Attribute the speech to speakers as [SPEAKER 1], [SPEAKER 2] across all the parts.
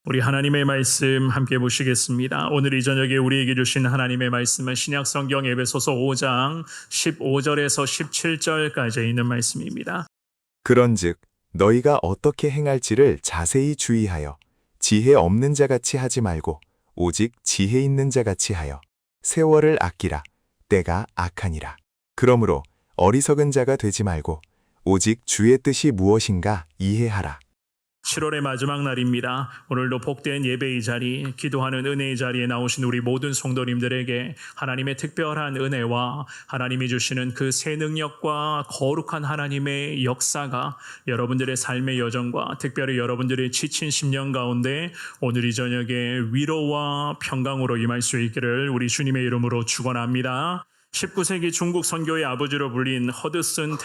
[SPEAKER 1] 우리 하나님의 말씀 함께 보시겠습니다. 오늘 이 저녁에 우리에게 주신 하나님의 말씀은 신약성경 에베소서 5장 15절에서 17절까지 있는 말씀입니다.
[SPEAKER 2] 그런즉 너희가 어떻게 행할지를 자세히 주의하여 지혜 없는 자같이 하지 말고 오직 지혜 있는 자같이 하여 세월을 아끼라. 때가 악하니라. 그러므로 어리석은 자가 되지 말고 오직 주의 뜻이 무엇인가 이해하라.
[SPEAKER 1] 7월의 마지막 날입니다. 오늘도 복된 예배의 자리, 기도하는 은혜의 자리에 나오신 우리 모든 성도님들에게 하나님의 특별한 은혜와 하나님이 주시는 그 새 능력과 거룩한 하나님의 역사가 여러분들의 삶의 여정과 특별히 여러분들의 지친 심령 가운데 오늘 이 저녁에 위로와 평강으로 임할 수 있기를 우리 주님의 이름으로 축원합니다. 19세기 중국 선교의 아버지로 불린 허드슨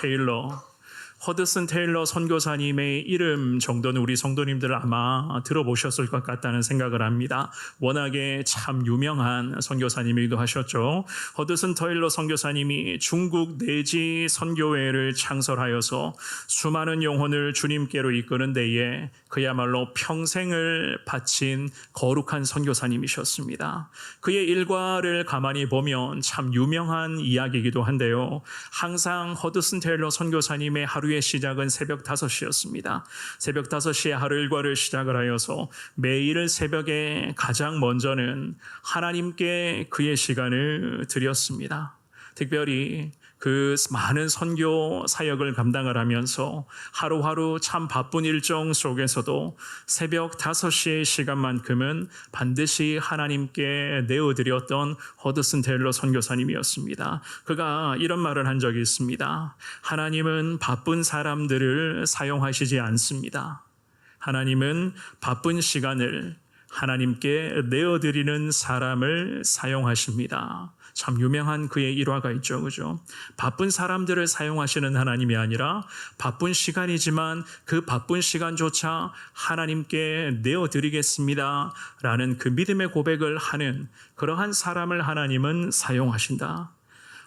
[SPEAKER 1] 테일러 선교사님의 이름 정도는 우리 성도님들 아마 들어보셨을 것 같다는 생각을 합니다. 워낙에 참 유명한 선교사님이기도 하셨죠. 허드슨 테일러 선교사님이 중국 내지 선교회를 창설하여서 수많은 영혼을 주님께로 이끄는 데에 그야말로 평생을 바친 거룩한 선교사님이셨습니다. 그의 일과를 가만히 보면 참 유명한 이야기이기도 한데요. 항상 허드슨 테일러 선교사님의 하루의 시작은 새벽 5시였습니다. 새벽 5시에 하루 일과를 시작을 하여서 매일 새벽에 가장 먼저는 하나님께 그의 시간을 드렸습니다. 특별히 그 많은 선교 사역을 감당을 하면서 하루하루 참 바쁜 일정 속에서도 새벽 5시의 시간만큼은 반드시 하나님께 내어드렸던 허드슨 테일러 선교사님이었습니다. 그가 이런 말을 한 적이 있습니다. 하나님은 바쁜 사람들을 사용하시지 않습니다. 하나님은 바쁜 시간을 하나님께 내어드리는 사람을 사용하십니다. 참 유명한 그의 일화가 있죠. 그죠? 바쁜 사람들을 사용하시는 하나님이 아니라 바쁜 시간이지만 그 바쁜 시간조차 하나님께 내어드리겠습니다. 라는 그 믿음의 고백을 하는 그러한 사람을 하나님은 사용하신다.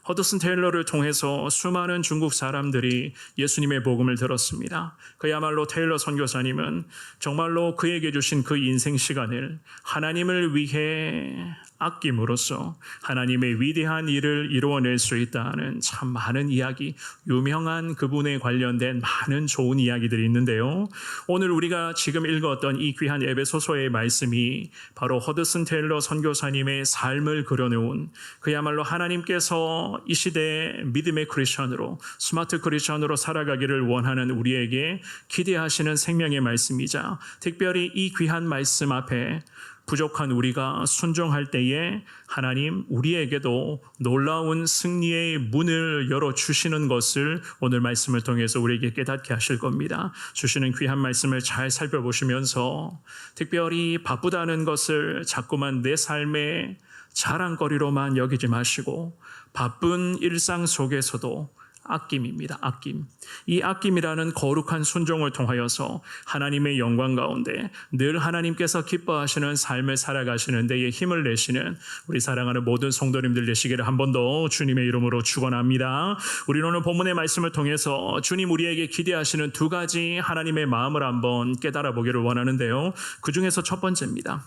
[SPEAKER 1] 허드슨 테일러를 통해서 수많은 중국 사람들이 예수님의 복음을 들었습니다. 그야말로 테일러 선교사님은 정말로 그에게 주신 그 인생 시간을 하나님을 위해 아낌으로써 하나님의 위대한 일을 이루어낼 수 있다는 참 많은 이야기, 유명한 그분에 관련된 많은 좋은 이야기들이 있는데요. 오늘 우리가 지금 읽었던 이 귀한 에베소서의 말씀이 바로 허드슨 테일러 선교사님의 삶을 그려놓은 그야말로 하나님께서 이 시대의 믿음의 크리스천으로 스마트 크리스천으로 살아가기를 원하는 우리에게 기대하시는 생명의 말씀이자 특별히 이 귀한 말씀 앞에 부족한 우리가 순종할 때에 하나님 우리에게도 놀라운 승리의 문을 열어주시는 것을 오늘 말씀을 통해서 우리에게 깨닫게 하실 겁니다. 주시는 귀한 말씀을 잘 살펴보시면서 특별히 바쁘다는 것을 자꾸만 내 삶의 자랑거리로만 여기지 마시고 바쁜 일상 속에서도 아낌입니다. 아낌. 이 아낌이라는 거룩한 순종을 통하여서 하나님의 영광 가운데 늘 하나님께서 기뻐하시는 삶을 살아가시는 데에 힘을 내시는 우리 사랑하는 모든 성도님들 되시기를 한 번 더 주님의 이름으로 축원합니다. 우리는 오늘 본문의 말씀을 통해서 주님 우리에게 기대하시는 두 가지 하나님의 마음을 한번 깨달아 보기를 원하는데요. 그 중에서 첫 번째입니다.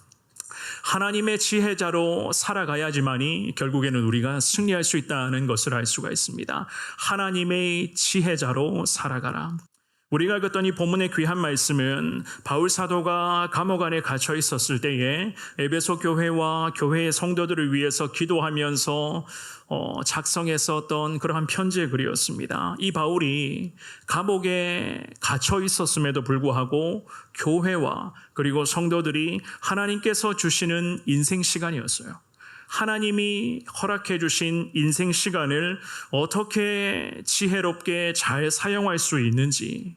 [SPEAKER 1] 하나님의 지혜자로 살아가야지만이 결국에는 우리가 승리할 수 있다는 것을 알 수가 있습니다. 하나님의 지혜자로 살아가라. 우리가 읽었던 이 본문의 귀한 말씀은 바울 사도가 감옥 안에 갇혀 있었을 때에 에베소 교회와 교회의 성도들을 위해서 기도하면서 작성했었던 그러한 편지의 글이었습니다. 이 바울이 감옥에 갇혀 있었음에도 불구하고 교회와 그리고 성도들이 하나님께서 주시는 인생 시간이었어요. 하나님이 허락해 주신 인생 시간을 어떻게 지혜롭게 잘 사용할 수 있는지,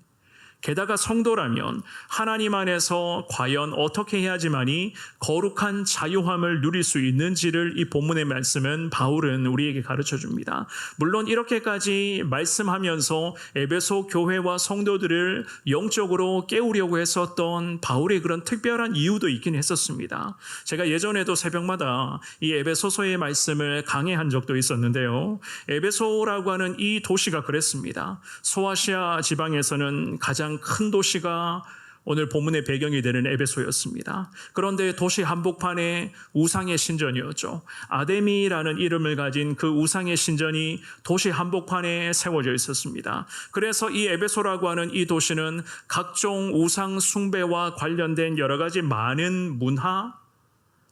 [SPEAKER 1] 게다가 성도라면 하나님 안에서 과연 어떻게 해야지만이 거룩한 자유함을 누릴 수 있는지를 이 본문의 말씀은 바울은 우리에게 가르쳐 줍니다. 물론 이렇게까지 말씀하면서 에베소 교회와 성도들을 영적으로 깨우려고 했었던 바울의 그런 특별한 이유도 있긴 했었습니다. 제가 예전에도 새벽마다 이 에베소서의 말씀을 강해한 적도 있었는데요. 에베소라고 하는 이 도시가 그랬습니다. 소아시아 지방에서는 가장 큰 도시가 오늘 본문의 배경이 되는 에베소였습니다. 그런데 도시 한복판에 우상의 신전이었죠. 아데미라는 이름을 가진 그 우상의 신전이 도시 한복판에 세워져 있었습니다. 그래서 이 에베소라고 하는 이 도시는 각종 우상 숭배와 관련된 여러 가지 많은 문화,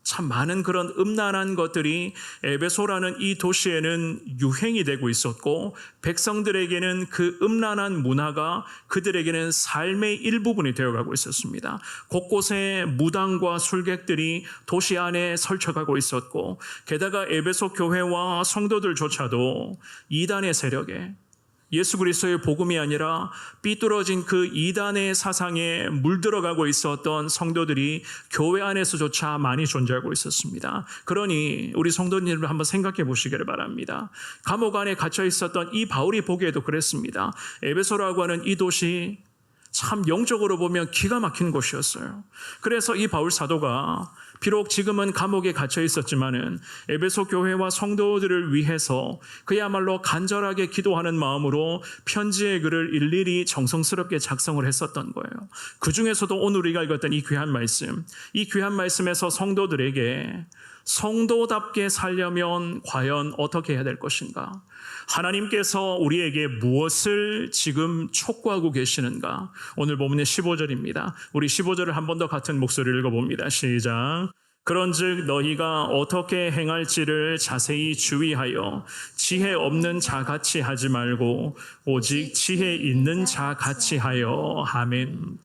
[SPEAKER 1] 참 많은 그런 음란한 것들이 에베소라는 이 도시에는 유행이 되고 있었고, 백성들에게는 그 음란한 문화가 그들에게는 삶의 일부분이 되어가고 있었습니다. 곳곳에 무당과 술객들이 도시 안에 설쳐가고 있었고, 게다가 에베소 교회와 성도들조차도 이단의 세력에, 예수 그리스도의 복음이 아니라 삐뚤어진 그 이단의 사상에 물들어가고 있었던 성도들이 교회 안에서조차 많이 존재하고 있었습니다. 그러니 우리 성도님들 한번 생각해 보시기를 바랍니다. 감옥 안에 갇혀 있었던 이 바울이 보기에도 그랬습니다. 에베소라고 하는 이 도시 참 영적으로 보면 기가 막힌 곳이었어요. 그래서 이 바울 사도가 비록 지금은 감옥에 갇혀 있었지만은 에베소 교회와 성도들을 위해서 그야말로 간절하게 기도하는 마음으로 편지의 글을 일일이 정성스럽게 작성을 했었던 거예요. 그 중에서도 오늘 우리가 읽었던 이 귀한 말씀에서 성도들에게 성도답게 살려면 과연 어떻게 해야 될 것인가? 하나님께서 우리에게 무엇을 지금 촉구하고 계시는가? 오늘 본문의 15절입니다. 우리 15절을 한 번 더 같은 목소리를 읽어봅니다. 시작. 그런즉 너희가 어떻게 행할지를 자세히 주의하여 지혜 없는 자같이 하지 말고 오직 지혜 있는 자같이 하여. 아멘.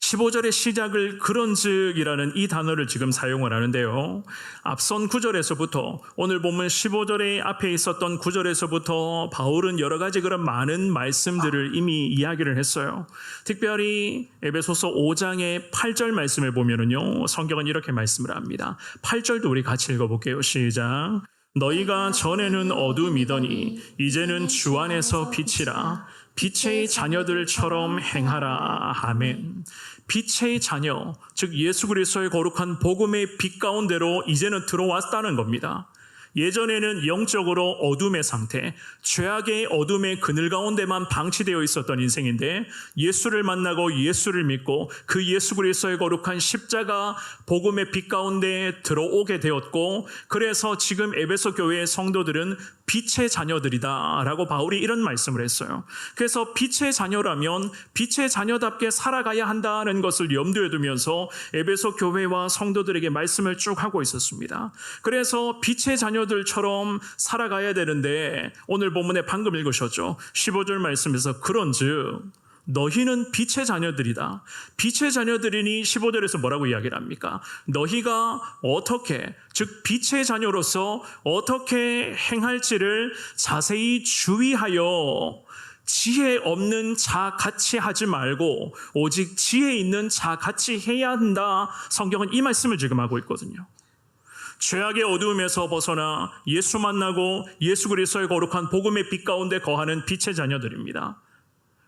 [SPEAKER 1] 15절의 시작을 그런즉이라는 이 단어를 지금 사용을 하는데요. 앞선 9절에서부터 오늘 보면 15절의 앞에 있었던 9절에서부터 바울은 여러 가지 그런 많은 말씀들을 이미 이야기를 했어요. 특별히 에베소서 5장의 8절 말씀을 보면은요, 성경은 이렇게 말씀을 합니다. 8절도 우리 같이 읽어볼게요. 시작. 너희가 전에는 어둠이더니 이제는 주 안에서 빛이라. 빛의 자녀들처럼 행하라. 아멘. 빛의 자녀, 즉 예수 그리스도의 거룩한 복음의 빛 가운데로 이제는 들어왔다는 겁니다. 예전에는 영적으로 어둠의 상태, 죄악의 어둠의 그늘 가운데만 방치되어 있었던 인생인데 예수를 만나고 예수를 믿고 그 예수 그리스도의 거룩한 십자가 복음의 빛 가운데 들어오게 되었고, 그래서 지금 에베소 교회의 성도들은 빛의 자녀들이다 라고 바울이 이런 말씀을 했어요. 그래서 빛의 자녀라면 빛의 자녀답게 살아가야 한다는 것을 염두에 두면서 에베소 교회와 성도들에게 말씀을 쭉 하고 있었습니다. 그래서 빛의 자녀들처럼 살아가야 되는데 오늘 본문에 방금 읽으셨죠. 15절 말씀에서 그런즉 너희는 빛의 자녀들이다. 빛의 자녀들이니 15절에서 뭐라고 이야기를 합니까? 너희가 어떻게, 즉 빛의 자녀로서 어떻게 행할지를 자세히 주의하여 지혜 없는 자 같이 하지 말고 오직 지혜 있는 자 같이 해야 한다. 성경은 이 말씀을 지금 하고 있거든요. 죄악의 어두움에서 벗어나 예수 만나고 예수 그리스도의 거룩한 복음의 빛 가운데 거하는 빛의 자녀들입니다.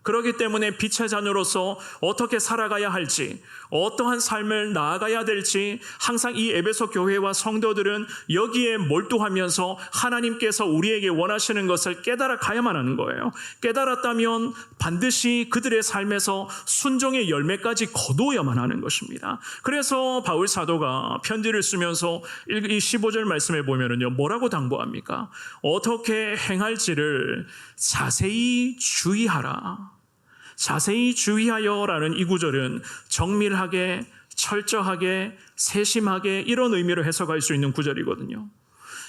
[SPEAKER 1] 그렇기 때문에 빛의 자녀로서 어떻게 살아가야 할지, 어떠한 삶을 나아가야 될지 항상 이 에베소 교회와 성도들은 여기에 몰두하면서 하나님께서 우리에게 원하시는 것을 깨달아 가야만 하는 거예요. 깨달았다면 반드시 그들의 삶에서 순종의 열매까지 거두어야만 하는 것입니다. 그래서 바울 사도가 편지를 쓰면서 이 15절 말씀에 보면은요, 뭐라고 당부합니까? 어떻게 행할지를 자세히 주의하라. 자세히 주의하여라는 이 구절은 정밀하게, 철저하게, 세심하게 이런 의미로 해석할 수 있는 구절이거든요.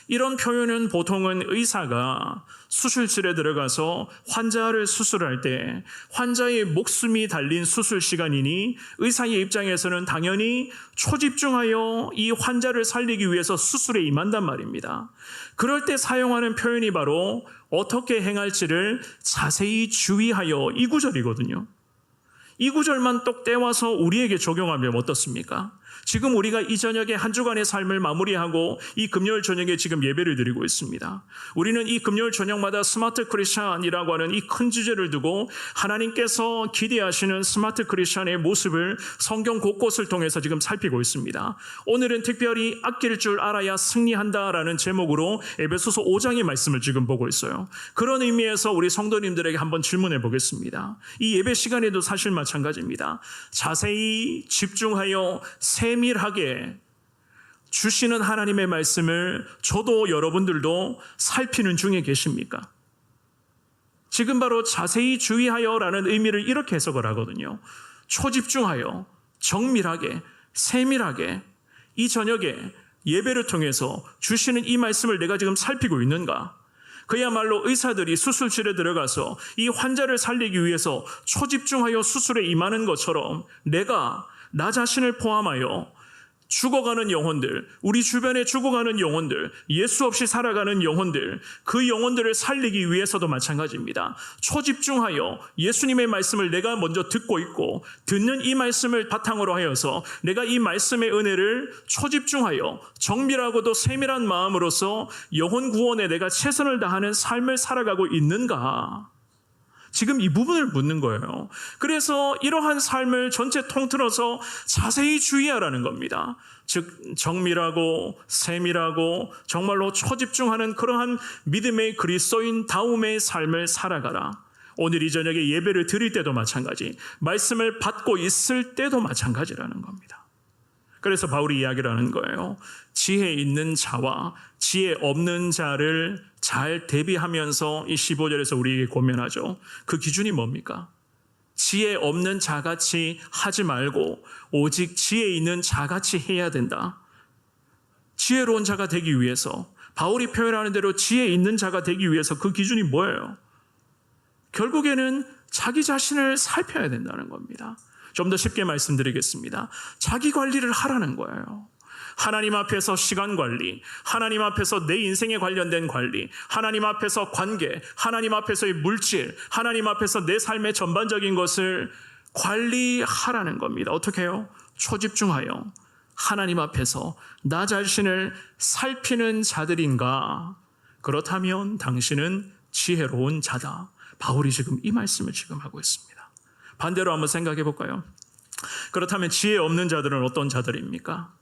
[SPEAKER 1] 이런 표현은 보통은 의사가 수술실에 들어가서 환자를 수술할 때 환자의 목숨이 달린 수술 시간이니 의사의 입장에서는 당연히 초집중하여 이 환자를 살리기 위해서 수술에 임한단 말입니다. 그럴 때 사용하는 표현이 바로 어떻게 행할지를 자세히 주의하여 이 구절이거든요. 이 구절만 똑 떼와서 우리에게 적용하면 어떻습니까? 지금 우리가 이 저녁에 한 주간의 삶을 마무리하고 이 금요일 저녁에 지금 예배를 드리고 있습니다. 우리는 이 금요일 저녁마다 스마트 크리스천이라고 하는 이 큰 주제를 두고 하나님께서 기대하시는 스마트 크리스천의 모습을 성경 곳곳을 통해서 지금 살피고 있습니다. 오늘은 특별히 아낄 줄 알아야 승리한다라는 제목으로 에베소서 5장의 말씀을 지금 보고 있어요. 그런 의미에서 우리 성도님들에게 한번 질문해 보겠습니다. 이 예배 시간에도 사실 마찬가지입니다. 자세히 집중하여 세밀하게 주시는 하나님의 말씀을 저도 여러분들도 살피는 중에 계십니까? 지금 바로 자세히 주의하여라는 의미를 이렇게 해석을 하거든요. 초집중하여 정밀하게 세밀하게 이 저녁에 예배를 통해서 주시는 이 말씀을 내가 지금 살피고 있는가? 그야말로 의사들이 수술실에 들어가서 이 환자를 살리기 위해서 초집중하여 수술에 임하는 것처럼 내가 나 자신을 포함하여 죽어가는 영혼들, 우리 주변에 죽어가는 영혼들, 예수 없이 살아가는 영혼들, 그 영혼들을 살리기 위해서도 마찬가지입니다. 초집중하여 예수님의 말씀을 내가 먼저 듣고 있고 듣는 이 말씀을 바탕으로 하여서 내가 이 말씀의 은혜를 초집중하여 정밀하고도 세밀한 마음으로서 영혼 구원에 내가 최선을 다하는 삶을 살아가고 있는가? 지금 이 부분을 묻는 거예요. 그래서 이러한 삶을 전체 통틀어서 자세히 주의하라는 겁니다. 즉 정밀하고 세밀하고 정말로 초집중하는 그러한 믿음의 그리스도인다움의 삶을 살아가라. 오늘 이 저녁에 예배를 드릴 때도 마찬가지, 말씀을 받고 있을 때도 마찬가지라는 겁니다. 그래서 바울이 이야기를 하는 거예요. 지혜 있는 자와 지혜 없는 자를 잘 대비하면서 이 15절에서 우리에게 고면하죠. 그 기준이 뭡니까? 지혜 없는 자같이 하지 말고 오직 지혜 있는 자같이 해야 된다. 지혜로운 자가 되기 위해서, 바울이 표현하는 대로 지혜 있는 자가 되기 위해서 그 기준이 뭐예요? 결국에는 자기 자신을 살펴야 된다는 겁니다. 좀 더 쉽게 말씀드리겠습니다. 자기 관리를 하라는 거예요. 하나님 앞에서 시간 관리, 하나님 앞에서 내 인생에 관련된 관리, 하나님 앞에서 관계, 하나님 앞에서의 물질, 하나님 앞에서 내 삶의 전반적인 것을 관리하라는 겁니다. 어떻게 해요? 초집중하여 하나님 앞에서 나 자신을 살피는 자들인가? 그렇다면 당신은 지혜로운 자다. 바울이 지금 이 말씀을 지금 하고 있습니다. 반대로 한번 생각해 볼까요? 그렇다면 지혜 없는 자들은 어떤 자들입니까?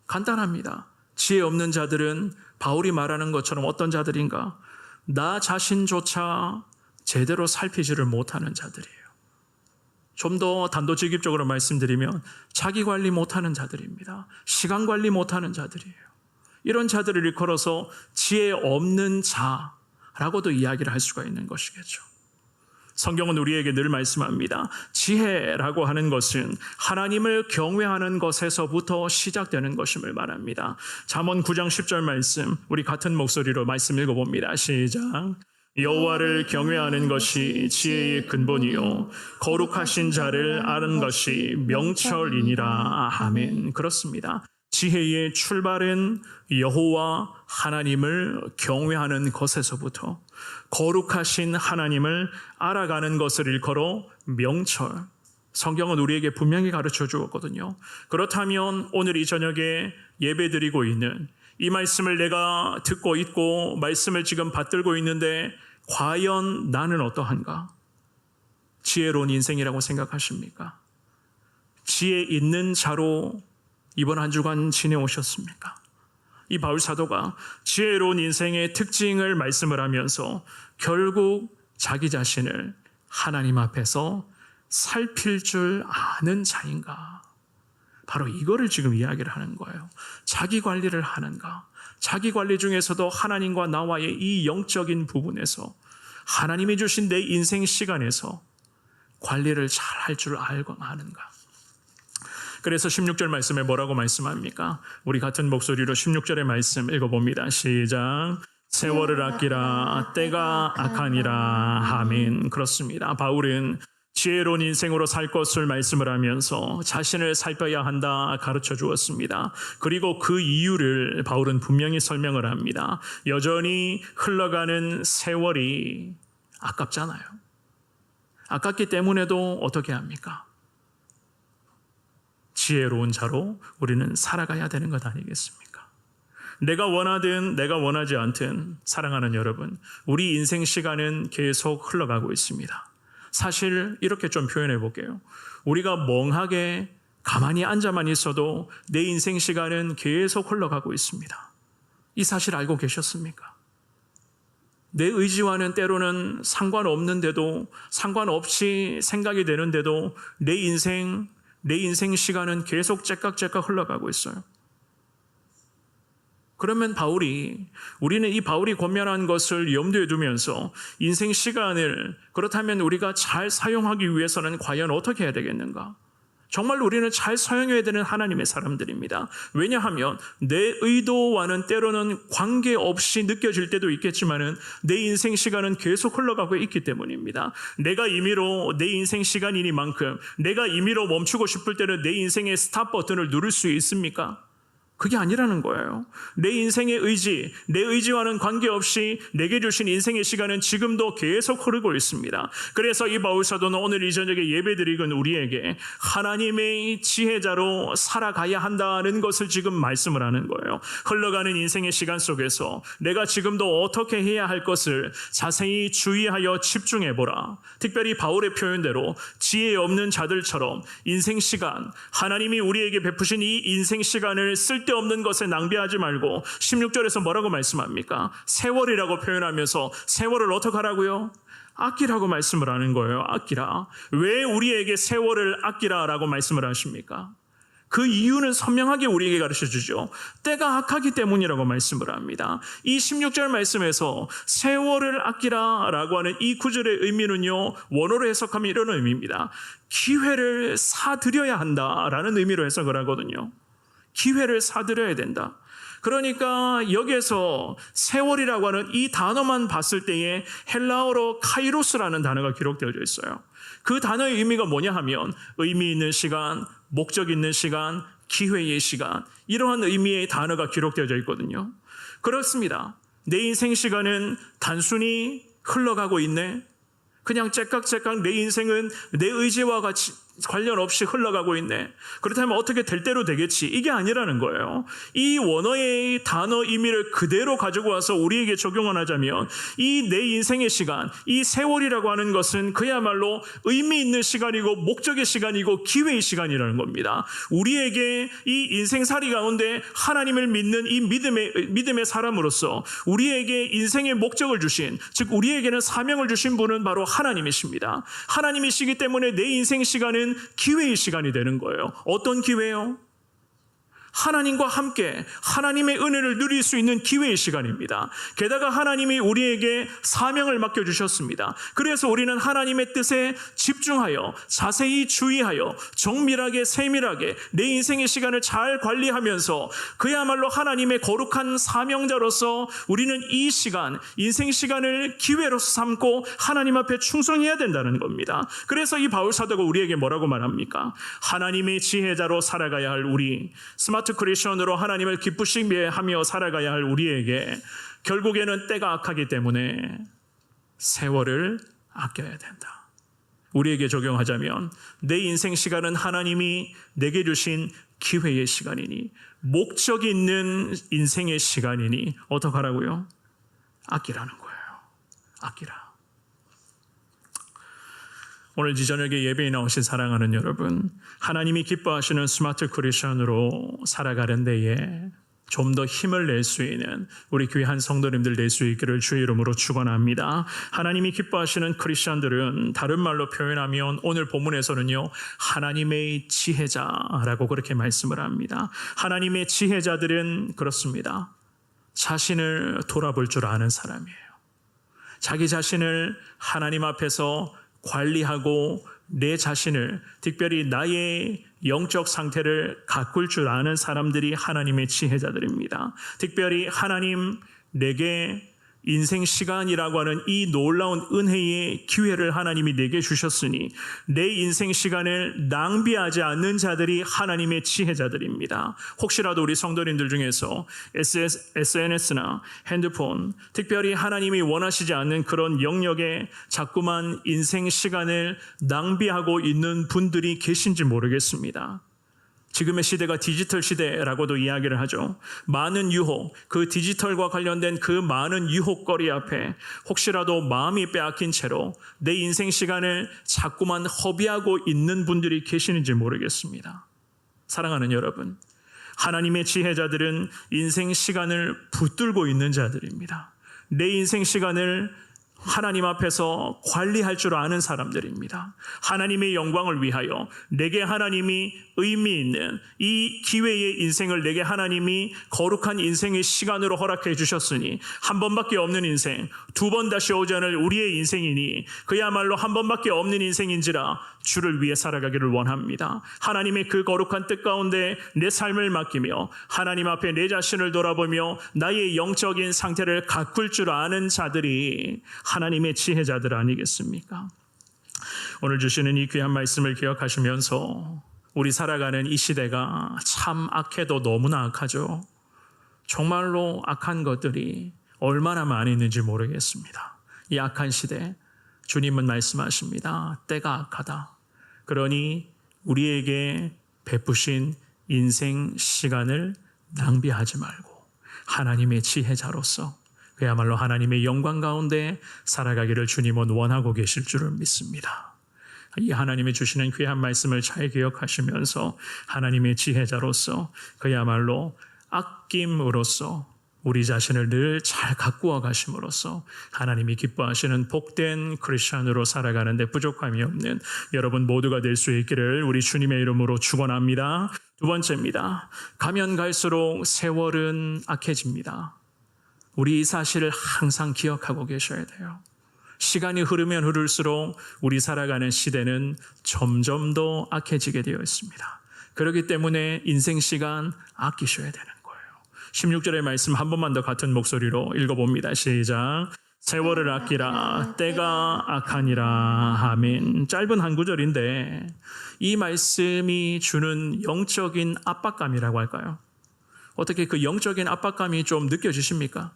[SPEAKER 1] 간단합니다. 지혜 없는 자들은 바울이 말하는 것처럼 어떤 자들인가? 나 자신조차 제대로 살피지를 못하는 자들이에요. 좀 더 단도직입적으로 말씀드리면 자기 관리 못하는 자들입니다. 시간 관리 못하는 자들이에요. 이런 자들을 일컬어서 지혜 없는 자라고도 이야기를 할 수가 있는 것이겠죠. 성경은 우리에게 늘 말씀합니다. 지혜라고 하는 것은 하나님을 경외하는 것에서부터 시작되는 것임을 말합니다. 잠언 9장 10절 말씀, 우리 같은 목소리로 말씀 읽어봅니다. 시작. 여호와를 경외하는 것이 지혜의 근본이요 거룩하신 자를 아는 것이 명철이니라. 아멘. 그렇습니다. 지혜의 출발은 여호와 하나님을 경외하는 것에서부터 거룩하신 하나님을 알아가는 것을 일컬어 명철. 성경은 우리에게 분명히 가르쳐 주었거든요. 그렇다면 오늘 이 저녁에 예배드리고 있는 이 말씀을 내가 듣고 있고 말씀을 지금 받들고 있는데 과연 나는 어떠한가? 지혜로운 인생이라고 생각하십니까? 지혜 있는 자로 이번 한 주간 지내오셨습니까? 이 바울 사도가 지혜로운 인생의 특징을 말씀을 하면서 결국 자기 자신을 하나님 앞에서 살필 줄 아는 자인가? 바로 이거를 지금 이야기를 하는 거예요. 자기 관리를 하는가? 자기 관리 중에서도 하나님과 나와의 이 영적인 부분에서 하나님이 주신 내 인생 시간에서 관리를 잘 할 줄 알고 아는가? 그래서 16절 말씀에 뭐라고 말씀합니까? 우리 같은 목소리로 16절의 말씀 읽어봅니다. 시작. 세월을 아끼라 때가 악하니라. 아멘. 그렇습니다. 바울은 지혜로운 인생으로 살 것을 말씀을 하면서 자신을 살펴야 한다 가르쳐 주었습니다. 그리고 그 이유를 바울은 분명히 설명을 합니다. 여전히 흘러가는 세월이 아깝잖아요. 아깝기 때문에도 어떻게 합니까? 지혜로운 자로 우리는 살아가야 되는 것 아니겠습니까? 내가 원하든 내가 원하지 않든 사랑하는 여러분, 우리 인생 시간은 계속 흘러가고 있습니다. 사실 이렇게 좀 표현해 볼게요. 우리가 멍하게 가만히 앉아만 있어도 내 인생 시간은 계속 흘러가고 있습니다. 이 사실 알고 계셨습니까? 내 의지와는 때로는 상관없는데도, 상관없이 생각이 되는데도 내 인생 시간은 계속 째깍째깍 흘러가고 있어요. 그러면 우리는 이 바울이 권면한 것을 염두에 두면서 인생 시간을 그렇다면 우리가 잘 사용하기 위해서는 과연 어떻게 해야 되겠는가? 정말 우리는 잘 사용해야 되는 하나님의 사람들입니다. 왜냐하면 내 의도와는 때로는 관계없이 느껴질 때도 있겠지만은 내 인생 시간은 계속 흘러가고 있기 때문입니다. 내가 임의로 내 인생 시간이니만큼 내가 임의로 멈추고 싶을 때는 내 인생의 스탑 버튼을 누를 수 있습니까? 그게 아니라는 거예요. 내 인생의 의지, 내 의지와는 관계없이 내게 주신 인생의 시간은 지금도 계속 흐르고 있습니다. 그래서 이 바울 사도는 오늘 이 저녁에 예배드리는 우리에게 하나님의 지혜자로 살아가야 한다는 것을 지금 말씀을 하는 거예요. 흘러가는 인생의 시간 속에서 내가 지금도 어떻게 해야 할 것을 자세히 주의하여 집중해보라. 특별히 바울의 표현대로 지혜 없는 자들처럼 인생 시간, 하나님이 우리에게 베푸신 이 인생 시간을 쓸데없는 것에 낭비하지 말고 16절에서 뭐라고 말씀합니까? 세월이라고 표현하면서 세월을 어떻게 하라고요? 아끼라고 말씀을 하는 거예요. 아끼라. 왜 우리에게 세월을 아끼라라고 말씀을 하십니까? 그 이유는 선명하게 우리에게 가르쳐 주죠. 때가 악하기 때문이라고 말씀을 합니다. 이 16절 말씀에서 세월을 아끼라라고 하는 이 구절의 의미는요, 원어로 해석하면 이런 의미입니다. 기회를 사들여야 한다라는 의미로 해석을 하거든요. 기회를 사들여야 된다. 그러니까 여기에서 세월이라고 하는 이 단어만 봤을 때에 헬라어로 카이로스라는 단어가 기록되어 있어요. 그 단어의 의미가 뭐냐 하면 의미 있는 시간, 목적 있는 시간, 기회의 시간, 이러한 의미의 단어가 기록되어 있거든요. 그렇습니다. 내 인생 시간은 단순히 흘러가고 있네. 그냥 째깍째깍 내 인생은 내 의지와 같이 관련 없이 흘러가고 있네. 그렇다면 어떻게 될 대로 되겠지. 이게 아니라는 거예요. 이 원어의 단어 의미를 그대로 가지고 와서 우리에게 적용을 하자면 이 내 인생의 시간, 이 세월이라고 하는 것은 그야말로 의미 있는 시간이고 목적의 시간이고 기회의 시간이라는 겁니다. 우리에게 이 인생살이 가운데 하나님을 믿는 이 믿음의 사람으로서 우리에게 인생의 목적을 주신, 즉 우리에게는 사명을 주신 분은 바로 하나님이십니다. 하나님이시기 때문에 내 인생 시간은 기회의 시간이 되는 거예요. 어떤 기회요? 하나님과 함께 하나님의 은혜를 누릴 수 있는 기회의 시간입니다. 게다가 하나님이 우리에게 사명을 맡겨주셨습니다. 그래서 우리는 하나님의 뜻에 집중하여 자세히 주의하여 정밀하게 세밀하게 내 인생의 시간을 잘 관리하면서 그야말로 하나님의 거룩한 사명자로서 우리는 이 시간, 인생 시간을 기회로서 삼고 하나님 앞에 충성해야 된다는 겁니다. 그래서 이 바울 사도가 우리에게 뭐라고 말합니까? 하나님의 지혜자로 살아가야 할 우리, 스마트 크리스천으로 하나님을 기쁘시게 하며 살아가야 할 우리에게 결국에는 때가 악하기 때문에 세월을 아껴야 된다. 우리에게 적용하자면 내 인생 시간은 하나님이 내게 주신 기회의 시간이니 목적이 있는 인생의 시간이니 어떻게 하라고요? 아끼라는 거예요. 아끼라. 오늘 저녁에 예배에 나오신 사랑하는 여러분, 하나님이 기뻐하시는 스마트 크리스천으로 살아가는 데에 좀 더 힘을 낼 수 있는 우리 귀한 성도님들 낼 수 있기를 주의 이름으로 축원합니다. 하나님이 기뻐하시는 크리스천들은 다른 말로 표현하면 오늘 본문에서는요, 하나님의 지혜자라고 그렇게 말씀을 합니다. 하나님의 지혜자들은 그렇습니다. 자신을 돌아볼 줄 아는 사람이에요. 자기 자신을 하나님 앞에서 관리하고 내 자신을, 특별히 나의 영적 상태를 가꿀 줄 아는 사람들이 하나님의 지혜자들입니다. 특별히 하나님 내게 인생 시간이라고 하는 이 놀라운 은혜의 기회를 하나님이 내게 주셨으니 내 인생 시간을 낭비하지 않는 자들이 하나님의 지혜자들입니다. 혹시라도 우리 성도님들 중에서 SNS나 핸드폰, 특별히 하나님이 원하시지 않는 그런 영역에 자꾸만 인생 시간을 낭비하고 있는 분들이 계신지 모르겠습니다. 지금의 시대가 디지털 시대라고도 이야기를 하죠. 많은 유혹, 그 디지털과 관련된 그 많은 유혹거리 앞에 혹시라도 마음이 빼앗긴 채로 내 인생 시간을 자꾸만 허비하고 있는 분들이 계시는지 모르겠습니다. 사랑하는 여러분, 하나님의 지혜자들은 인생 시간을 붙들고 있는 자들입니다. 내 인생 시간을 하나님 앞에서 관리할 줄 아는 사람들입니다. 하나님의 영광을 위하여 내게 하나님이 의미 있는 이 기회의 인생을 내게 하나님이 거룩한 인생의 시간으로 허락해 주셨으니 한 번밖에 없는 인생, 두 번 다시 오지 않을 우리의 인생이니 그야말로 한 번밖에 없는 인생인지라 주를 위해 살아가기를 원합니다. 하나님의 그 거룩한 뜻 가운데 내 삶을 맡기며 하나님 앞에 내 자신을 돌아보며 나의 영적인 상태를 가꿀 줄 아는 자들이 하나님의 지혜자들 아니겠습니까? 오늘 주시는 이 귀한 말씀을 기억하시면서 우리 살아가는 이 시대가 참 악해도 너무나 악하죠. 정말로 악한 것들이 얼마나 많이 있는지 모르겠습니다. 이 악한 시대, 주님은 말씀하십니다. 때가 악하다. 그러니 우리에게 베푸신 인생 시간을 낭비하지 말고 하나님의 지혜자로서 그야말로 하나님의 영광 가운데 살아가기를 주님은 원하고 계실 줄을 믿습니다. 이 하나님의 주시는 귀한 말씀을 잘 기억하시면서 하나님의 지혜자로서 그야말로 아낌으로써 우리 자신을 늘 잘 가꾸어 가심으로써 하나님이 기뻐하시는 복된 크리스천으로 살아가는데 부족함이 없는 여러분 모두가 될 수 있기를 우리 주님의 이름으로 축원합니다. 두 번째입니다. 가면 갈수록 세월은 악해집니다. 우리 이 사실을 항상 기억하고 계셔야 돼요. 시간이 흐르면 흐를수록 우리 살아가는 시대는 점점 더 악해지게 되어 있습니다. 그렇기 때문에 인생 시간 아끼셔야 되는 거예요. 16절의 말씀 한 번만 더 같은 목소리로 읽어봅니다. 시작. 세월을 아끼라 때가 악하니라. 아멘. 짧은 한 구절인데 이 말씀이 주는 영적인 압박감이라고 할까요? 어떻게 그 영적인 압박감이 좀 느껴지십니까?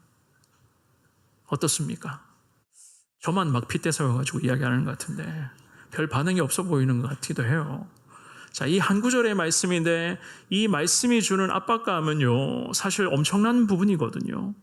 [SPEAKER 1] 어떻습니까? 저만 막 핏대 세워가지고 이야기하는 것 같은데 별 반응이 없어 보이는 것 같기도 해요. 자, 이 한 구절의 말씀인데 이 말씀이 주는 압박감은요, 사실 엄청난 부분이거든요.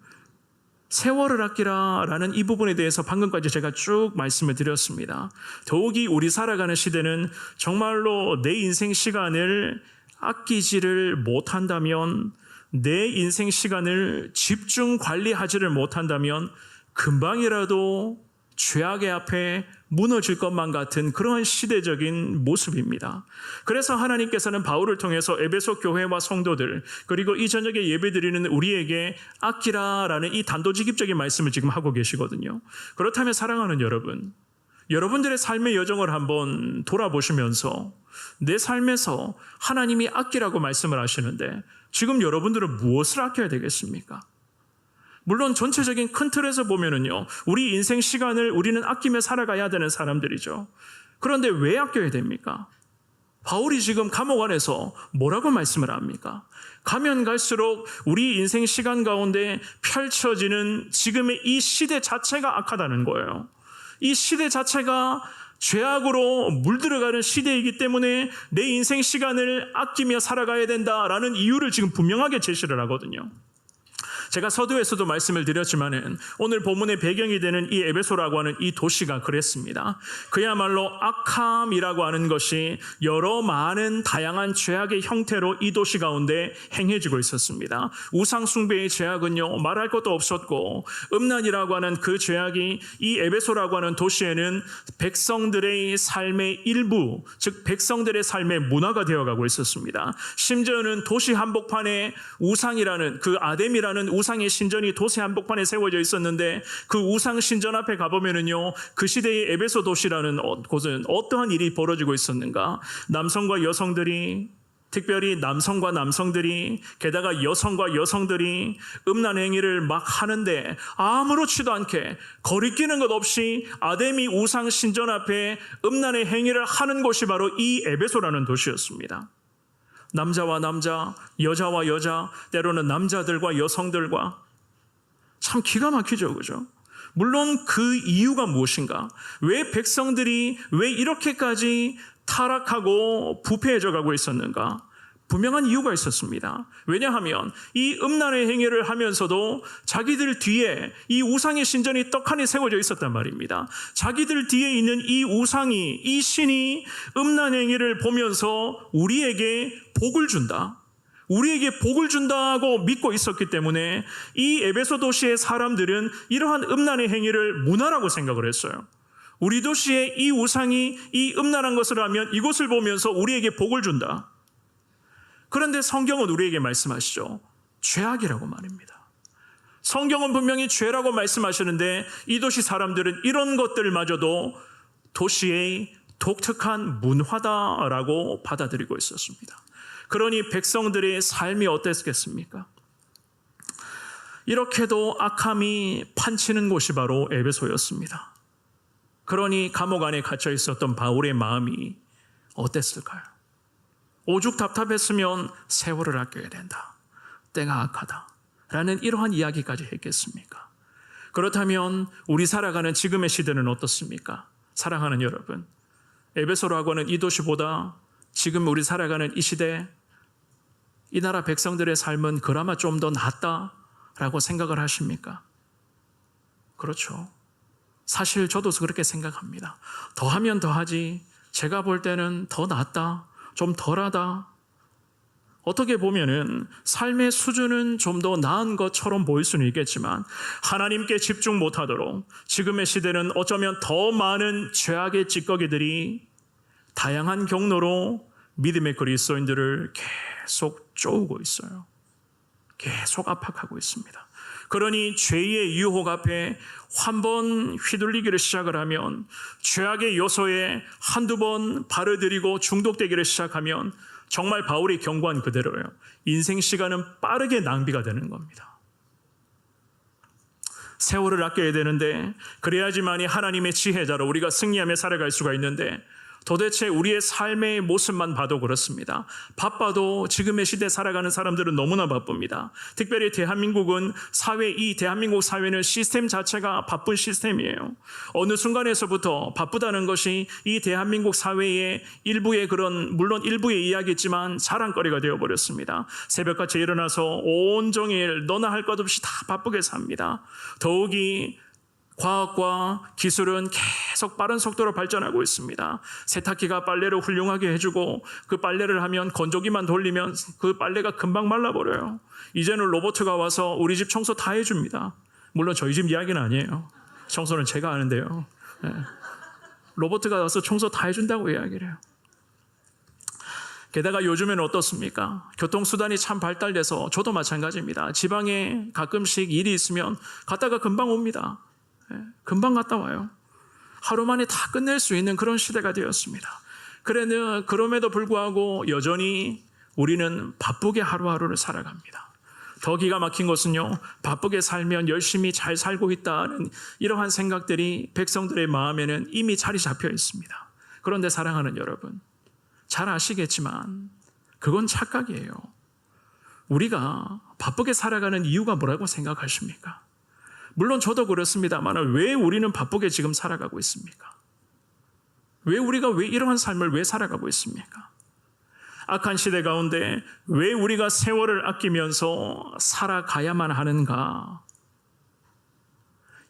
[SPEAKER 1] 세월을 아끼라라는 이 부분에 대해서 방금까지 제가 쭉 말씀을 드렸습니다. 더욱이 우리 살아가는 시대는 정말로 내 인생 시간을 아끼지를 못한다면, 내 인생 시간을 집중 관리하지를 못한다면 금방이라도 죄악의 앞에 무너질 것만 같은 그러한 시대적인 모습입니다. 그래서 하나님께서는 바울을 통해서 에베소 교회와 성도들 그리고 이 저녁에 예배드리는 우리에게 아끼라라는 이 단도직입적인 말씀을 지금 하고 계시거든요. 그렇다면 사랑하는 여러분, 여러분들의 삶의 여정을 한번 돌아보시면서 내 삶에서 하나님이 아끼라고 말씀을 하시는데 지금 여러분들은 무엇을 아껴야 되겠습니까? 물론 전체적인 큰 틀에서 보면은요, 우리 인생 시간을 우리는 아끼며 살아가야 되는 사람들이죠. 그런데 왜 아껴야 됩니까? 바울이 지금 감옥 안에서 뭐라고 말씀을 합니까? 가면 갈수록 우리 인생 시간 가운데 펼쳐지는 지금의 이 시대 자체가 악하다는 거예요. 이 시대 자체가 죄악으로 물들어가는 시대이기 때문에 내 인생 시간을 아끼며 살아가야 된다라는 이유를 지금 분명하게 제시를 하거든요. 제가 서두에서도 말씀을 드렸지만은 오늘 본문의 배경이 되는 이 에베소라고 하는 이 도시가 그랬습니다. 그야말로 악함이라고 하는 것이 여러 많은 다양한 죄악의 형태로 이 도시 가운데 행해지고 있었습니다. 우상 숭배의 죄악은요, 말할 것도 없었고, 음란이라고 하는 그 죄악이 이 에베소라고 하는 도시에는 백성들의 삶의 일부, 즉 백성들의 삶의 문화가 되어가고 있었습니다. 심지어는 도시 한복판에 우상이라는 그 아뎀이라는 우상의 신전이 도시 한복판에 세워져 있었는데 그 우상 신전 앞에 가보면은요, 그 시대의 에베소 도시라는 곳은 어떠한 일이 벌어지고 있었는가? 남성과 여성들이, 특별히 남성과 남성들이, 게다가 여성과 여성들이 음란 행위를 막 하는데 아무렇지도 않게 거리끼는 것 없이 아데미 우상 신전 앞에 음란의 행위를 하는 곳이 바로 이 에베소라는 도시였습니다. 남자와 남자, 여자와 여자, 때로는 남자들과 여성들과, 참 기가 막히죠, 그죠? 물론 그 이유가 무엇인가? 왜 백성들이 왜 이렇게까지 타락하고 부패해져 가고 있었는가? 분명한 이유가 있었습니다. 왜냐하면 이 음란의 행위를 하면서도 자기들 뒤에 이 우상의 신전이 떡하니 세워져 있었단 말입니다. 자기들 뒤에 있는 이 우상이, 이 신이 음란 행위를 보면서 우리에게 복을 준다, 우리에게 복을 준다고 믿고 있었기 때문에 이 에베소 도시의 사람들은 이러한 음란의 행위를 문화라고 생각을 했어요. 우리 도시에 이 우상이 이 음란한 것을 하면 이곳을 보면서 우리에게 복을 준다. 그런데 성경은 우리에게 말씀하시죠. 죄악이라고 말입니다. 성경은 분명히 죄라고 말씀하시는데 이 도시 사람들은 이런 것들마저도 도시의 독특한 문화다라고 받아들이고 있었습니다. 그러니 백성들의 삶이 어땠겠습니까? 이렇게도 악함이 판치는 곳이 바로 에베소였습니다. 그러니 감옥 안에 갇혀 있었던 바울의 마음이 어땠을까요? 오죽 답답했으면 세월을 아껴야 된다, 때가 악하다 라는 이러한 이야기까지 했겠습니까? 그렇다면 우리 살아가는 지금의 시대는 어떻습니까? 사랑하는 여러분, 에베소라고 하는 이 도시보다 지금 우리 살아가는 이 시대, 이 나라 백성들의 삶은 그나마 좀 더 낫다라고 생각을 하십니까? 그렇죠. 사실 저도 그렇게 생각합니다. 더하면 더하지, 제가 볼 때는 더 낫다, 좀 덜하다. 어떻게 보면은 삶의 수준은 좀 더 나은 것처럼 보일 수는 있겠지만 하나님께 집중 못하도록 지금의 시대는 어쩌면 더 많은 죄악의 찌꺼기들이 다양한 경로로 믿음의 그리스도인들을 계속 쪼우고 있어요. 계속 압박하고 있습니다. 그러니 죄의 유혹 앞에 한 번 휘둘리기를 시작을 하면, 죄악의 요소에 한두 번 발을 들이고 중독되기를 시작하면 정말 바울이 경고한 그대로예요. 인생 시간은 빠르게 낭비가 되는 겁니다. 세월을 아껴야 되는데, 그래야지만이 하나님의 지혜자로 우리가 승리하며 살아갈 수가 있는데, 도대체 우리의 삶의 모습만 봐도 그렇습니다. 바빠도 지금의 시대에 살아가는 사람들은 너무나 바쁩니다. 특별히 대한민국은 이 대한민국 사회는 시스템 자체가 바쁜 시스템이에요. 어느 순간에서부터 바쁘다는 것이 이 대한민국 사회의 일부의 물론 일부의 이야기지만 자랑거리가 되어버렸습니다. 새벽같이 일어나서 온종일 너나 할 것 없이 다 바쁘게 삽니다. 더욱이 과학과 기술은 계속 빠른 속도로 발전하고 있습니다. 세탁기가 빨래를 훌륭하게 해주고 그 빨래를 하면 건조기만 돌리면 그 빨래가 금방 말라버려요. 이제는 로봇가 와서 우리 집 청소 다 해줍니다. 물론 저희 집 이야기는 아니에요. 청소는 제가 하는데요. 네. 로봇가 와서 청소 다 해준다고 이야기를 해요. 게다가 요즘에는 어떻습니까? 교통수단이 참 발달돼서 저도 마찬가지입니다. 지방에 가끔씩 일이 있으면 갔다가 금방 옵니다. 금방 갔다 와요. 하루 만에 다 끝낼 수 있는 그런 시대가 되었습니다. 그럼에도 불구하고 여전히 우리는 바쁘게 하루하루를 살아갑니다. 더 기가 막힌 것은요, 바쁘게 살면 열심히 잘 살고 있다는 이러한 생각들이 백성들의 마음에는 이미 자리 잡혀 있습니다. 그런데 사랑하는 여러분, 잘 아시겠지만 그건 착각이에요. 우리가 바쁘게 살아가는 이유가 뭐라고 생각하십니까? 물론 저도 그렇습니다만 왜 우리는 바쁘게 지금 살아가고 있습니까? 우리가 이러한 삶을 왜 살아가고 있습니까? 악한 시대 가운데 왜 우리가 세월을 아끼면서 살아가야만 하는가?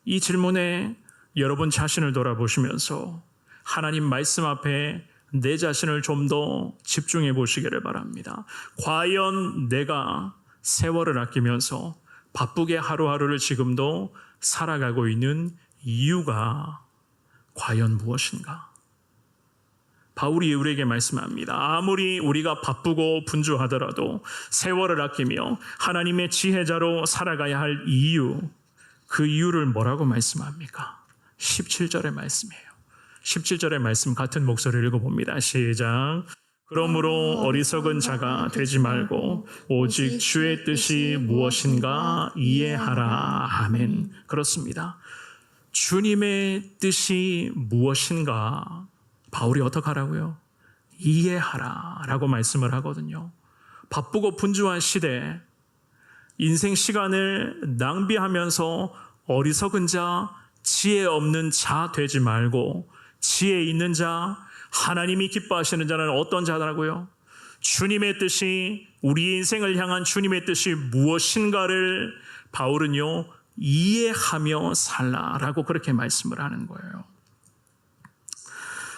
[SPEAKER 1] 이 질문에 여러분 자신을 돌아보시면서 하나님 말씀 앞에 내 자신을 좀 더 집중해 보시기를 바랍니다. 과연 내가 세월을 아끼면서 바쁘게 하루하루를 지금도 살아가고 있는 이유가 과연 무엇인가? 바울이 우리에게 말씀합니다. 아무리 우리가 바쁘고 분주하더라도 세월을 아끼며 하나님의 지혜자로 살아가야 할 이유, 그 이유를 뭐라고 말씀합니까? 17절의 말씀이에요. 17절의 말씀 같은 목소리를 읽어봅니다. 시작. 그러므로 어리석은 자가 되지 말고 오직 주의 뜻이 무엇인가 이해하라. 아멘. 그렇습니다. 주님의 뜻이 무엇인가 바울이 어떻게 하라고요? 이해하라 라고 말씀을 하거든요. 바쁘고 분주한 시대, 인생 시간을 낭비하면서 어리석은 자, 지혜 없는 자 되지 말고 지혜 있는 자, 하나님이 기뻐하시는 자는 어떤 자라고요? 주님의 뜻이, 우리 인생을 향한 주님의 뜻이 무엇인가를 바울은요 이해하며 살라라고 그렇게 말씀을 하는 거예요.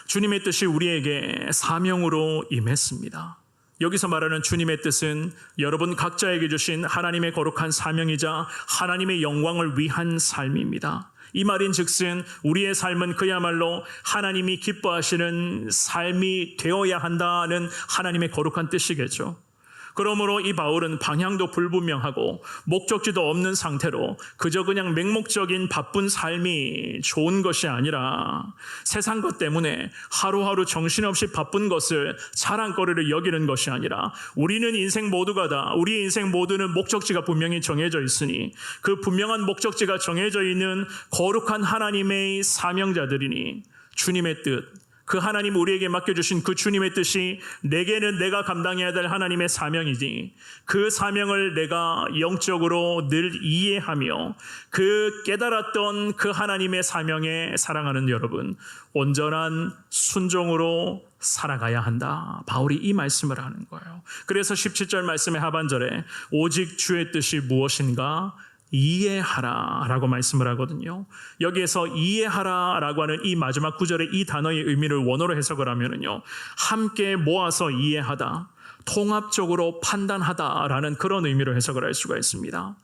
[SPEAKER 1] 주님의 뜻이 우리에게 사명으로 임했습니다. 여기서 말하는 주님의 뜻은 여러분 각자에게 주신 하나님의 거룩한 사명이자 하나님의 영광을 위한 삶입니다. 이 말인즉슨 우리의 삶은 그야말로 하나님이 기뻐하시는 삶이 되어야 한다는 하나님의 거룩한 뜻이겠죠. 그러므로 이 바울은 방향도 불분명하고 목적지도 없는 상태로 그저 그냥 맹목적인 바쁜 삶이 좋은 것이 아니라 세상 것 때문에 하루하루 정신없이 바쁜 것을 자랑거리를 여기는 것이 아니라 우리는 인생 모두가 다 우리의 인생 모두는 목적지가 분명히 정해져 있으니 그 분명한 목적지가 정해져 있는 거룩한 하나님의 사명자들이니 주님의 뜻, 그 하나님 우리에게 맡겨주신 그 주님의 뜻이 내게는 내가 감당해야 될 하나님의 사명이지 그 사명을 내가 영적으로 늘 이해하며 그 깨달았던 그 하나님의 사명에 사랑하는 여러분 온전한 순종으로 살아가야 한다. 바울이 이 말씀을 하는 거예요. 그래서 17절 말씀의 하반절에 오직 주의 뜻이 무엇인가 이해하라 라고 말씀을 하거든요. 여기에서 이해하라 라고 하는 이 마지막 구절의 이 단어의 의미를 원어로 해석을 하면은요, 함께 모아서 이해하다, 통합적으로 판단하다 라는 그런 의미로 해석을 할 수가 있습니다.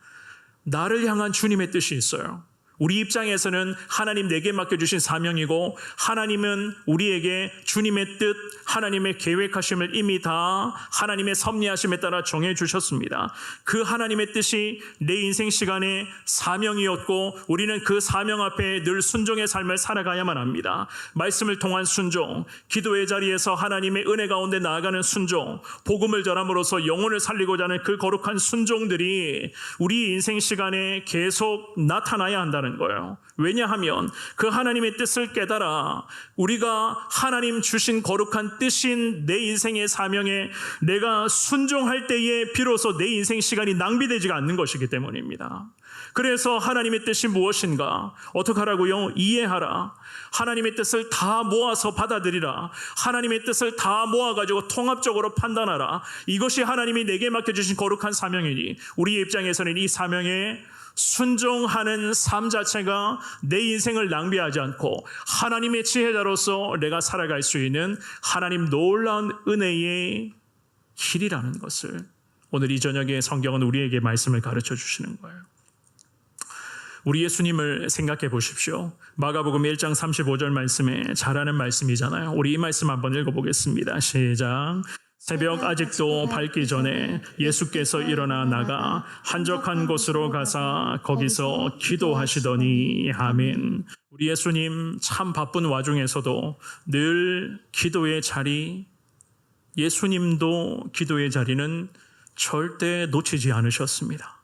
[SPEAKER 1] 나를 향한 주님의 뜻이 있어요. 우리 입장에서는 하나님 내게 맡겨주신 사명이고 하나님은 우리에게 주님의 뜻, 하나님의 계획하심을 이미 다 하나님의 섭리하심에 따라 정해주셨습니다. 그 하나님의 뜻이 내 인생 시간에 사명이었고 우리는 그 사명 앞에 늘 순종의 삶을 살아가야만 합니다. 말씀을 통한 순종, 기도의 자리에서 하나님의 은혜 가운데 나아가는 순종, 복음을 전함으로써 영혼을 살리고자 하는 그 거룩한 순종들이 우리 인생 시간에 계속 나타나야 한다는 거예요. 왜냐하면 그 하나님의 뜻을 깨달아 우리가 하나님 주신 거룩한 뜻인 내 인생의 사명에 내가 순종할 때에 비로소 내 인생 시간이 낭비되지가 않는 것이기 때문입니다. 그래서 하나님의 뜻이 무엇인가? 어떻게 하라고요? 이해하라. 하나님의 뜻을 다 모아서 받아들이라. 하나님의 뜻을 다 모아가지고 통합적으로 판단하라. 이것이 하나님이 내게 맡겨주신 거룩한 사명이니 우리의 입장에서는 이 사명에 순종하는 삶 자체가 내 인생을 낭비하지 않고 하나님의 지혜자로서 내가 살아갈 수 있는 하나님 놀라운 은혜의 길이라는 것을 오늘 이 저녁에 성경은 우리에게 말씀을 가르쳐 주시는 거예요. 우리 예수님을 생각해 보십시오. 마가복음 1장 35절 말씀에 잘 아는 말씀이잖아요. 우리 이 말씀 한번 읽어보겠습니다. 시작. 새벽 아직도 밝기 전에 예수께서 일어나 나가 한적한 곳으로 가사 거기서 기도하시더니 아멘. 우리 예수님 참 바쁜 와중에서도 늘 기도의 자리, 예수님도 기도의 자리는 절대 놓치지 않으셨습니다.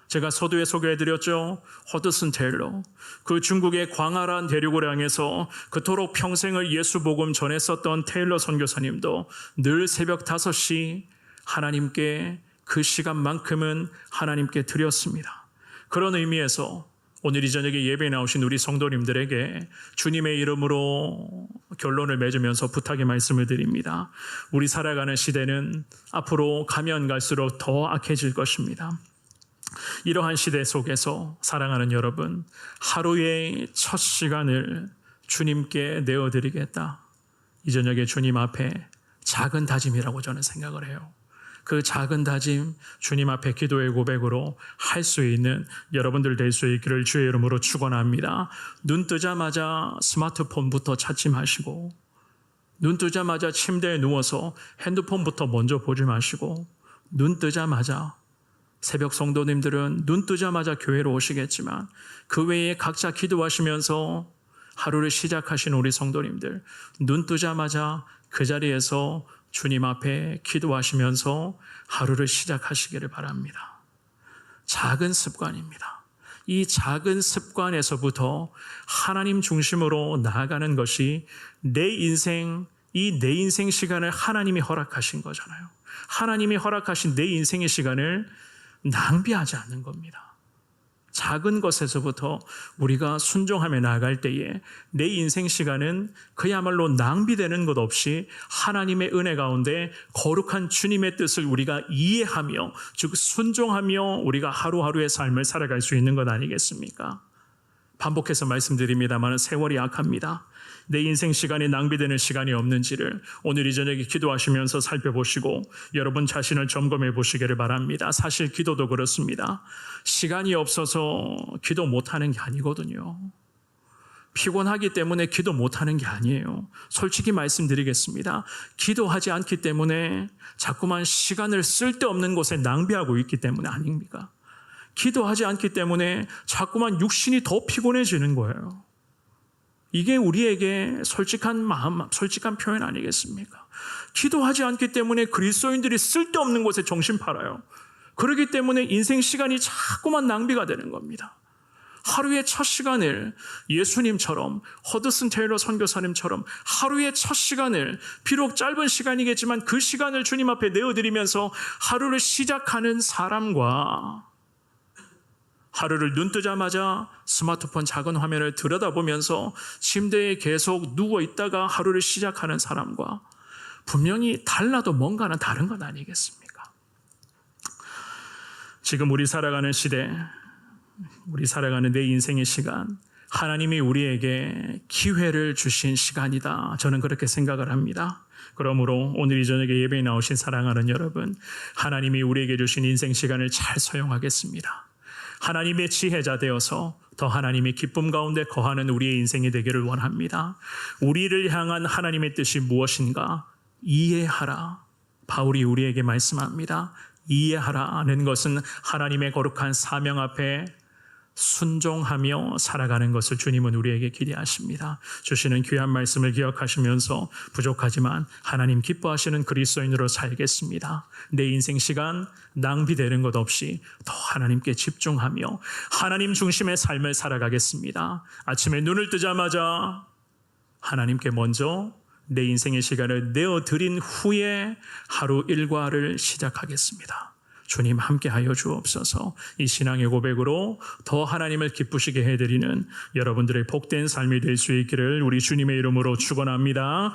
[SPEAKER 1] 제가 서두에 소개해드렸죠. 허드슨 테일러. 그 중국의 광활한 대륙을 향해서 그토록 평생을 예수 복음 전했었던 테일러 선교사님도 늘 새벽 5시 하나님께 그 시간만큼은 하나님께 드렸습니다. 그런 의미에서 오늘 이 저녁에 예배에 나오신 우리 성도님들에게 주님의 이름으로 결론을 맺으면서 부탁의 말씀을 드립니다. 우리 살아가는 시대는 앞으로 가면 갈수록 더 악해질 것입니다. 이러한 시대 속에서 사랑하는 여러분, 하루의 첫 시간을 주님께 내어드리겠다. 이 저녁에 주님 앞에 작은 다짐이라고 저는 생각을 해요. 그 작은 다짐 주님 앞에 기도의 고백으로 할 수 있는 여러분들 될 수 있기를 주의 이름으로 축원합니다. 눈 뜨자마자 스마트폰부터 찾지 마시고 눈 뜨자마자 침대에 누워서 핸드폰부터 먼저 보지 마시고 눈 뜨자마자 새벽 성도님들은 눈 뜨자마자 교회로 오시겠지만 그 외에 각자 기도하시면서 하루를 시작하신 우리 성도님들 눈 뜨자마자 그 자리에서 주님 앞에 기도하시면서 하루를 시작하시기를 바랍니다. 작은 습관입니다. 이 작은 습관에서부터 하나님 중심으로 나아가는 것이 내 인생 시간을 하나님이 허락하신 거잖아요. 하나님이 허락하신 내 인생의 시간을 낭비하지 않는 겁니다. 작은 것에서부터 우리가 순종하며 나아갈 때에 내 인생 시간은 그야말로 낭비되는 것 없이 하나님의 은혜 가운데 거룩한 주님의 뜻을 우리가 이해하며 즉 순종하며 우리가 하루하루의 삶을 살아갈 수 있는 것 아니겠습니까? 반복해서 말씀드립니다만 세월이 약합니다. 내 인생 시간이 낭비되는 시간이 없는지를 오늘 이 저녁에 기도하시면서 살펴보시고 여러분 자신을 점검해 보시기를 바랍니다. 사실 기도도 그렇습니다. 시간이 없어서 기도 못하는 게 아니거든요. 피곤하기 때문에 기도 못하는 게 아니에요. 솔직히 말씀드리겠습니다. 기도하지 않기 때문에 자꾸만 시간을 쓸데없는 곳에 낭비하고 있기 때문에 아닙니까? 기도하지 않기 때문에 자꾸만 육신이 더 피곤해지는 거예요. 이게 우리에게 솔직한 마음, 솔직한 표현 아니겠습니까? 기도하지 않기 때문에 그리스도인들이 쓸데없는 곳에 정신 팔아요. 그렇기 때문에 인생 시간이 자꾸만 낭비가 되는 겁니다. 하루의 첫 시간을 예수님처럼 허드슨 테일러 선교사님처럼 하루의 첫 시간을 비록 짧은 시간이겠지만 그 시간을 주님 앞에 내어드리면서 하루를 시작하는 사람과 하루를 눈 뜨자마자 스마트폰 작은 화면을 들여다보면서 침대에 계속 누워있다가 하루를 시작하는 사람과 분명히 달라도 뭔가는 다른 건 아니겠습니까? 지금 우리 살아가는 시대, 우리 살아가는 내 인생의 시간, 하나님이 우리에게 기회를 주신 시간이다. 저는 그렇게 생각을 합니다. 그러므로 오늘 이 저녁에 예배에 나오신 사랑하는 여러분, 하나님이 우리에게 주신 인생 시간을 잘 사용하겠습니다. 하나님의 지혜자 되어서 더 하나님의 기쁨 가운데 거하는 우리의 인생이 되기를 원합니다. 우리를 향한 하나님의 뜻이 무엇인가? 이해하라. 바울이 우리에게 말씀합니다. 이해하라는 것은 하나님의 거룩한 사명 앞에 순종하며 살아가는 것을 주님은 우리에게 기대하십니다. 주시는 귀한 말씀을 기억하시면서 부족하지만 하나님 기뻐하시는 그리스도인으로 살겠습니다. 내 인생 시간 낭비되는 것 없이 더 하나님께 집중하며 하나님 중심의 삶을 살아가겠습니다. 아침에 눈을 뜨자마자 하나님께 먼저 내 인생의 시간을 내어드린 후에 하루 일과를 시작하겠습니다. 주님 함께하여 주옵소서. 이 신앙의 고백으로 더 하나님을 기쁘시게 해드리는 여러분들의 복된 삶이 될 수 있기를 우리 주님의 이름으로 축원합니다.